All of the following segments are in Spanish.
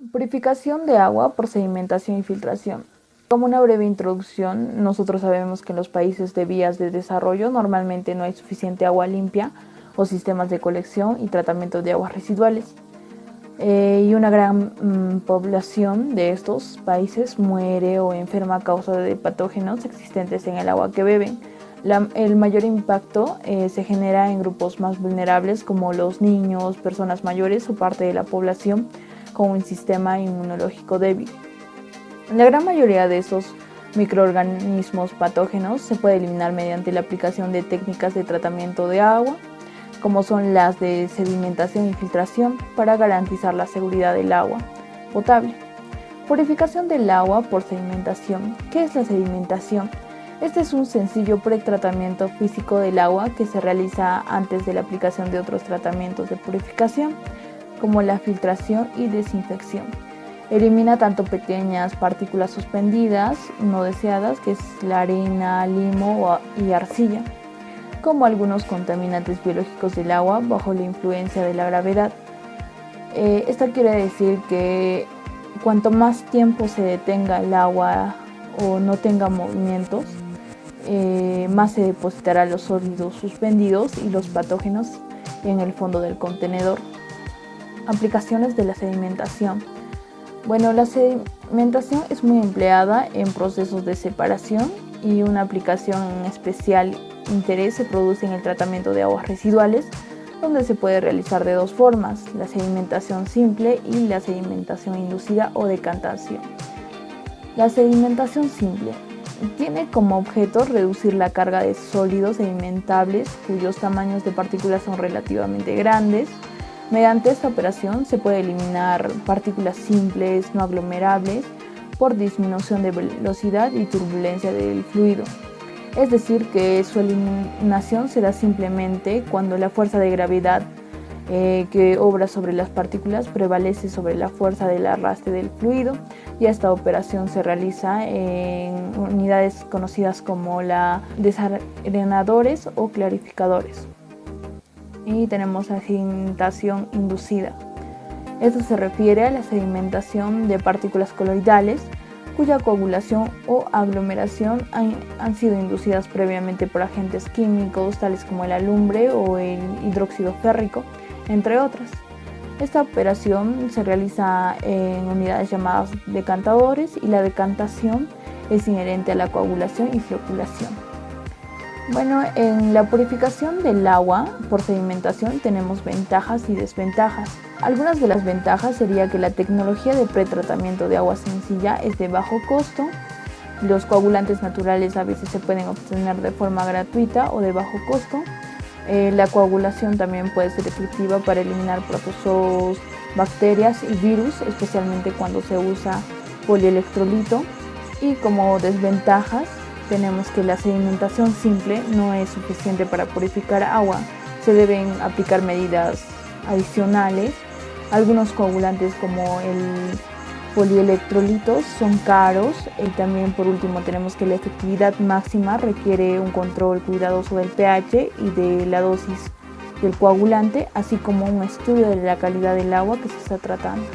Purificación de agua por sedimentación y filtración. Como una breve introducción, nosotros sabemos que en los países de vías de desarrollo normalmente no hay suficiente agua limpia o sistemas de colección y tratamiento de aguas residuales. Y una gran población de estos países muere o enferma a causa de patógenos existentes en el agua que beben. El mayor impacto se genera en grupos más vulnerables como los niños, personas mayores o parte de la población con un sistema inmunológico débil. La gran mayoría de estos microorganismos patógenos se puede eliminar mediante la aplicación de técnicas de tratamiento de agua, como son las de sedimentación y filtración, para garantizar la seguridad del agua potable. Purificación del agua por sedimentación. ¿Qué es la sedimentación? Este es un sencillo pretratamiento físico del agua que se realiza antes de la aplicación de otros tratamientos de purificación, como la filtración y desinfección. Elimina tanto pequeñas partículas suspendidas no deseadas, que es la arena, limo y arcilla, como algunos contaminantes biológicos del agua bajo la influencia de la gravedad. Esto quiere decir que cuanto más tiempo se detenga el agua o no tenga movimientos, más se depositará los sólidos suspendidos y los patógenos en el fondo del contenedor. Aplicaciones de la sedimentación. Bueno, la sedimentación es muy empleada en procesos de separación, y una aplicación en especial interés se produce en el tratamiento de aguas residuales, donde se puede realizar de dos formas: la sedimentación simple y la sedimentación inducida o decantación. La sedimentación simple tiene como objeto reducir la carga de sólidos sedimentables cuyos tamaños de partículas son relativamente grandes. Mediante esta operación se puede eliminar partículas simples no aglomerables por disminución de velocidad y turbulencia del fluido. Es decir, que su eliminación se da simplemente cuando la fuerza de gravedad que obra sobre las partículas prevalece sobre la fuerza del arrastre del fluido, y esta operación se realiza en unidades conocidas como desarenadores o clarificadores. Y tenemos la sedimentación inducida. Esto se refiere a la sedimentación de partículas coloidales cuya coagulación o aglomeración han sido inducidas previamente por agentes químicos tales como el alumbre o el hidróxido férrico, entre otras. Esta operación se realiza en unidades llamadas decantadores, y la decantación es inherente a la coagulación y floculación. Bueno, en la purificación del agua por sedimentación tenemos ventajas y desventajas. Algunas de las ventajas sería que la tecnología de pretratamiento de agua sencilla es de bajo costo. Los coagulantes naturales a veces se pueden obtener de forma gratuita o de bajo costo. La coagulación también puede ser efectiva para eliminar protozoos, bacterias y virus, especialmente cuando se usa polielectrolito. Y como desventajas tenemos que la sedimentación simple no es suficiente para purificar agua. Se deben aplicar medidas adicionales. Algunos coagulantes como el polielectrolitos son caros, y también por último tenemos que la efectividad máxima requiere un control cuidadoso del pH y de la dosis del coagulante, así como un estudio de la calidad del agua que se está tratando.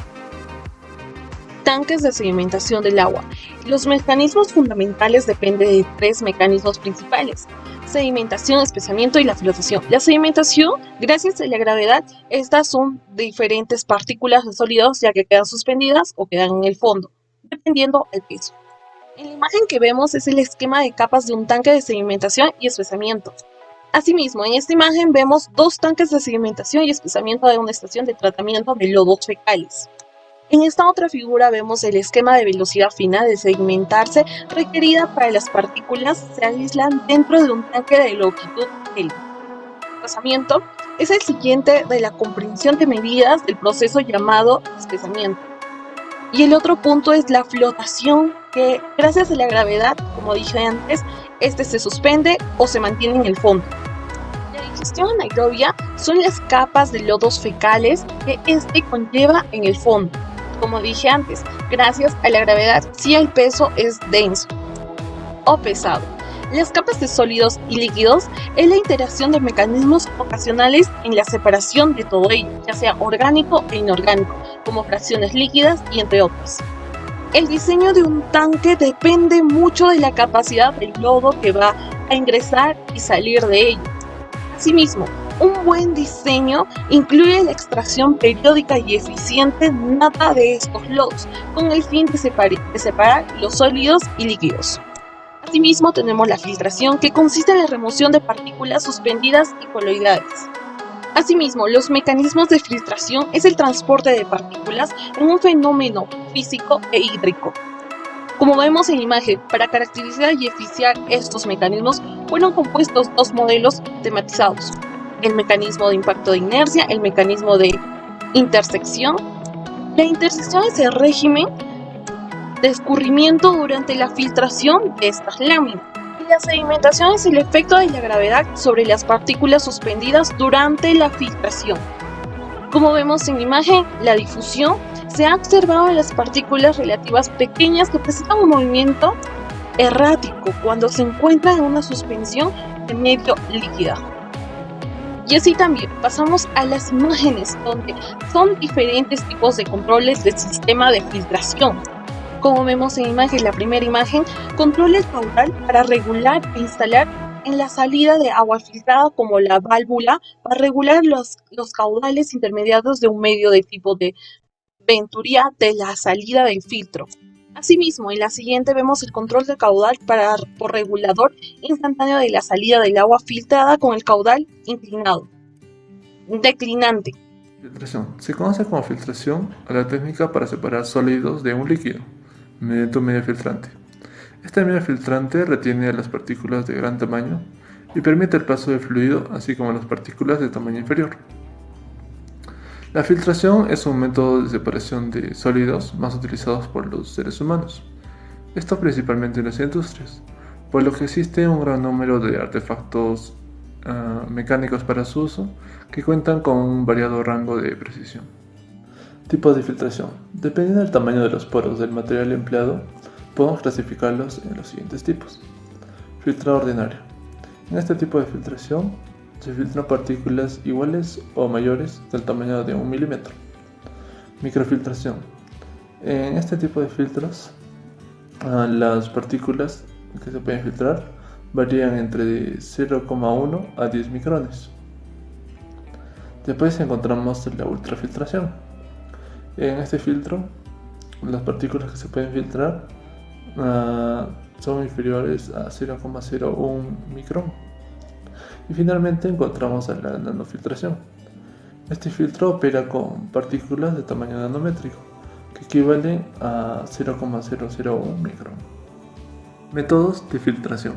Tanques de sedimentación del agua. Los mecanismos fundamentales dependen de tres mecanismos principales: sedimentación, espesamiento y la flotación. La sedimentación, gracias a la gravedad, estas son diferentes partículas de sólidos, ya que quedan suspendidas o quedan en el fondo, dependiendo del peso. En la imagen que vemos es el esquema de capas de un tanque de sedimentación y espesamiento. Asimismo, en esta imagen vemos dos tanques de sedimentación y espesamiento de una estación de tratamiento de lodos fecales. En esta otra figura vemos el esquema de velocidad final de sedimentarse requerida para las partículas se aíslan dentro de un tanque de longitud L. El espesamiento es el siguiente de la comprensión de medidas del proceso llamado espesamiento. Y el otro punto es la flotación, que gracias a la gravedad, como dije antes, este se suspende o se mantiene en el fondo. La digestión anaerobia son las capas de lodos fecales que este conlleva en el fondo. Como dije antes, gracias a la gravedad, si el peso es denso o pesado. Las capas de sólidos y líquidos es la interacción de mecanismos ocasionales en la separación de todo ello, ya sea orgánico e inorgánico, como fracciones líquidas y entre otras. El diseño de un tanque depende mucho de la capacidad del lodo que va a ingresar y salir de ello. Asimismo, un buen diseño incluye la extracción periódica y eficiente nata de estos lodos, con el fin de separar los sólidos y líquidos. Asimismo, tenemos la filtración, que consiste en la remoción de partículas suspendidas y coloidales. Asimismo, los mecanismos de filtración es el transporte de partículas en un fenómeno físico e hídrico. Como vemos en la imagen, para caracterizar y eficiar estos mecanismos fueron compuestos dos modelos tematizados: el mecanismo de impacto de inercia, el mecanismo de intersección. La intersección es el régimen de escurrimiento durante la filtración de estas láminas. Y la sedimentación es el efecto de la gravedad sobre las partículas suspendidas durante la filtración. Como vemos en la imagen, la difusión se ha observado en las partículas relativas pequeñas que presentan un movimiento errático cuando se encuentran en una suspensión de medio líquida. Y así también pasamos a las imágenes, donde son diferentes tipos de controles del sistema de filtración. Como vemos en la imagen, la primera imagen controla el caudal para regular e instalar en la salida de agua filtrada, como la válvula para regular los caudales intermediarios de un medio de tipo de Venturi de la salida del filtro. Asimismo, en la siguiente vemos el control del caudal por regulador instantáneo de la salida del agua filtrada con el caudal declinante. Filtración. Se conoce como filtración a la técnica para separar sólidos de un líquido mediante un medio filtrante. Este medio filtrante retiene a las partículas de gran tamaño y permite el paso del fluido, así como las partículas de tamaño inferior. La filtración es un método de separación de sólidos más utilizados por los seres humanos, esto principalmente en las industrias, por lo que existe un gran número de artefactos mecánicos para su uso que cuentan con un variado rango de precisión. Tipos de filtración. Dependiendo del tamaño de los poros del material empleado, podemos clasificarlos en los siguientes tipos. Filtrado ordinario. En este tipo de filtración se filtran partículas iguales o mayores del tamaño de 1 milímetro. Microfiltración. En este tipo de filtros, las partículas que se pueden filtrar varían entre 0,1 a 10 micrones. Después encontramos la ultrafiltración. En este filtro, las partículas que se pueden filtrar son inferiores a 0,01 micrón. Y finalmente encontramos a la nanofiltración. Este filtro opera con partículas de tamaño nanométrico, que equivalen a 0,001 micrón. Métodos de filtración.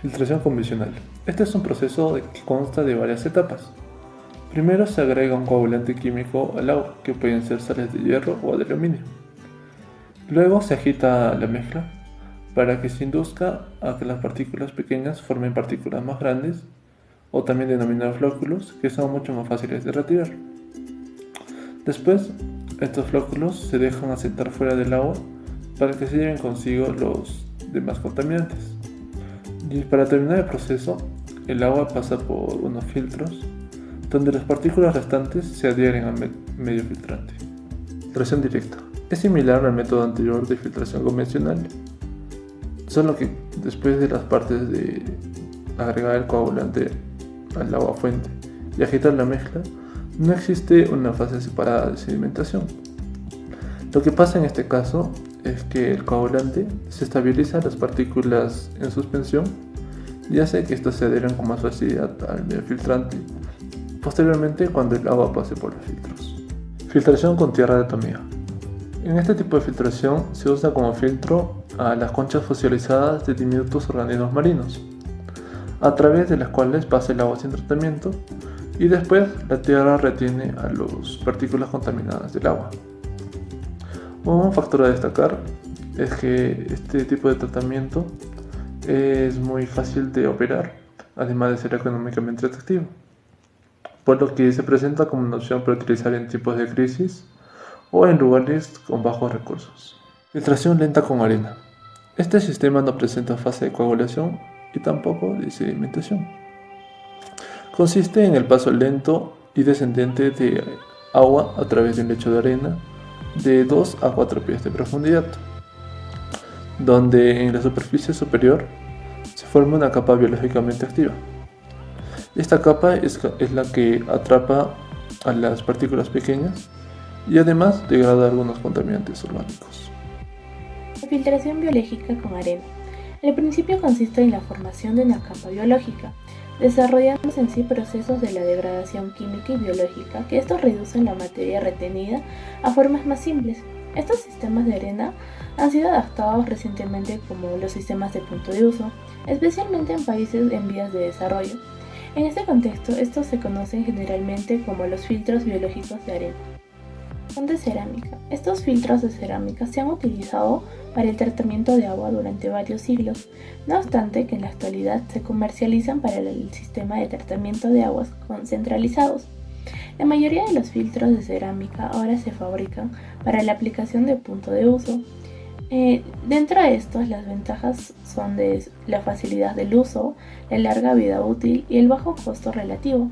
Filtración convencional. Este es un proceso que consta de varias etapas. Primero se agrega un coagulante químico al agua, que pueden ser sales de hierro o de aluminio. Luego se agita la mezcla para que se induzca a que las partículas pequeñas formen partículas más grandes, o también denominados flóculos, que son mucho más fáciles de retirar. Después, estos flóculos se dejan asentar fuera del agua para que se lleven consigo los demás contaminantes. Y para terminar el proceso, el agua pasa por unos filtros donde las partículas restantes se adhieren al medio filtrante. Filtración directa. Es similar al método anterior de filtración convencional, solo que después de las partes de agregar el coagulante al agua fuente y agitar la mezcla, no existe una fase separada de sedimentación. Lo que pasa en este caso es que el coagulante se estabiliza las partículas en suspensión y hace que éstas se adhieran con más facilidad al medio filtrante posteriormente cuando el agua pase por los filtros. Filtración con tierra de atomía. En este tipo de filtración se usa como filtro a las conchas fosilizadas de diminutos organismos marinos, a través de las cuales pasa el agua sin tratamiento y después la tierra retiene a las partículas contaminadas del agua. Un factor a destacar es que este tipo de tratamiento es muy fácil de operar, además de ser económicamente atractivo, por lo que se presenta como una opción para utilizar en tiempos de crisis o en lugares con bajos recursos. Filtración lenta con arena. Este sistema no presenta fase de coagulación y tampoco de sedimentación. Consiste en el paso lento y descendente de agua a través de un lecho de arena de 2 a 4 pies de profundidad, donde en la superficie superior se forma una capa biológicamente activa. Esta capa es la que atrapa a las partículas pequeñas y además degrada algunos contaminantes orgánicos. La filtración biológica con arena. El principio consiste en la formación de una capa biológica, desarrollándose en sí procesos de la degradación química y biológica, que estos reducen la materia retenida a formas más simples. Estos sistemas de arena han sido adaptados recientemente como los sistemas de punto de uso, especialmente en países en vías de desarrollo. En este contexto, estos se conocen generalmente como los filtros biológicos de arena. Son de cerámica. Estos filtros de cerámica se han utilizado para el tratamiento de agua durante varios siglos, no obstante que en la actualidad se comercializan para el sistema de tratamiento de aguas centralizados. La mayoría de los filtros de cerámica ahora se fabrican para la aplicación de punto de uso. Dentro de estos, las ventajas son de la facilidad del uso, la larga vida útil y el bajo costo relativo.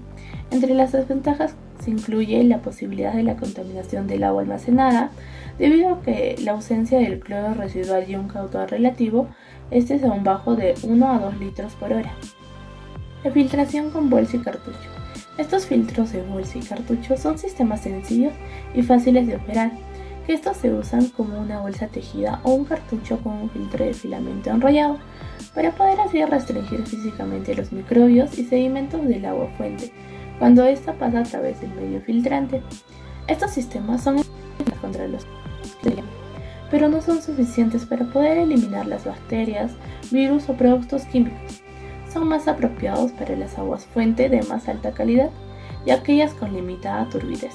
Entre las desventajas se incluye la posibilidad de la contaminación del agua almacenada, debido a que la ausencia del cloro residual y un caudal relativo, este es aún bajo de 1 a 2 litros por hora. La filtración con bolsa y cartucho. Estos filtros de bolsa y cartucho son sistemas sencillos y fáciles de operar, que estos se usan como una bolsa tejida o un cartucho con un filtro de filamento enrollado, para poder así restringir físicamente los microbios y sedimentos del agua fuente, cuando ésta pasa a través del medio filtrante. Estos sistemas son eficaces contra los bacterias, pero no son suficientes para poder eliminar las bacterias, virus o productos químicos. Son más apropiados para las aguas fuente de más alta calidad y aquellas con limitada turbidez.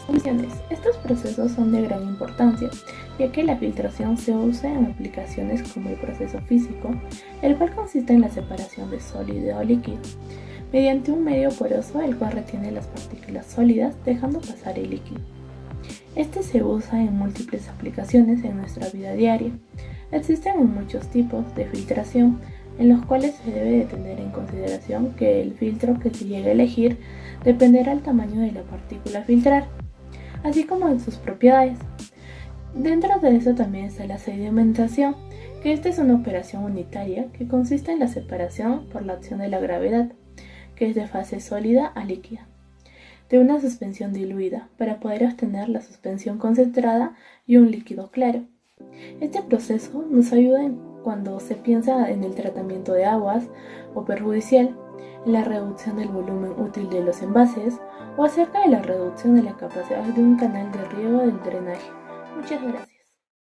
Estos procesos son de gran importancia, ya que la filtración se usa en aplicaciones como el proceso físico, el cual consiste en la separación de sólido o líquido, mediante un medio poroso el cual retiene las partículas sólidas dejando pasar el líquido. Este se usa en múltiples aplicaciones en nuestra vida diaria. Existen muchos tipos de filtración, en los cuales se debe de tener en consideración que el filtro que se llegue a elegir dependerá del tamaño de la partícula a filtrar, así como de sus propiedades. Dentro de eso también está la sedimentación, que esta es una operación unitaria que consiste en la separación por la acción de la gravedad, que es de fase sólida a líquida, de una suspensión diluida, para poder obtener la suspensión concentrada y un líquido claro. Este proceso nos ayuda cuando se piensa en el tratamiento de aguas o perjudicial, en la reducción del volumen útil de los envases o acerca de la reducción de la capacidad de un canal de riego del drenaje. Muchas gracias.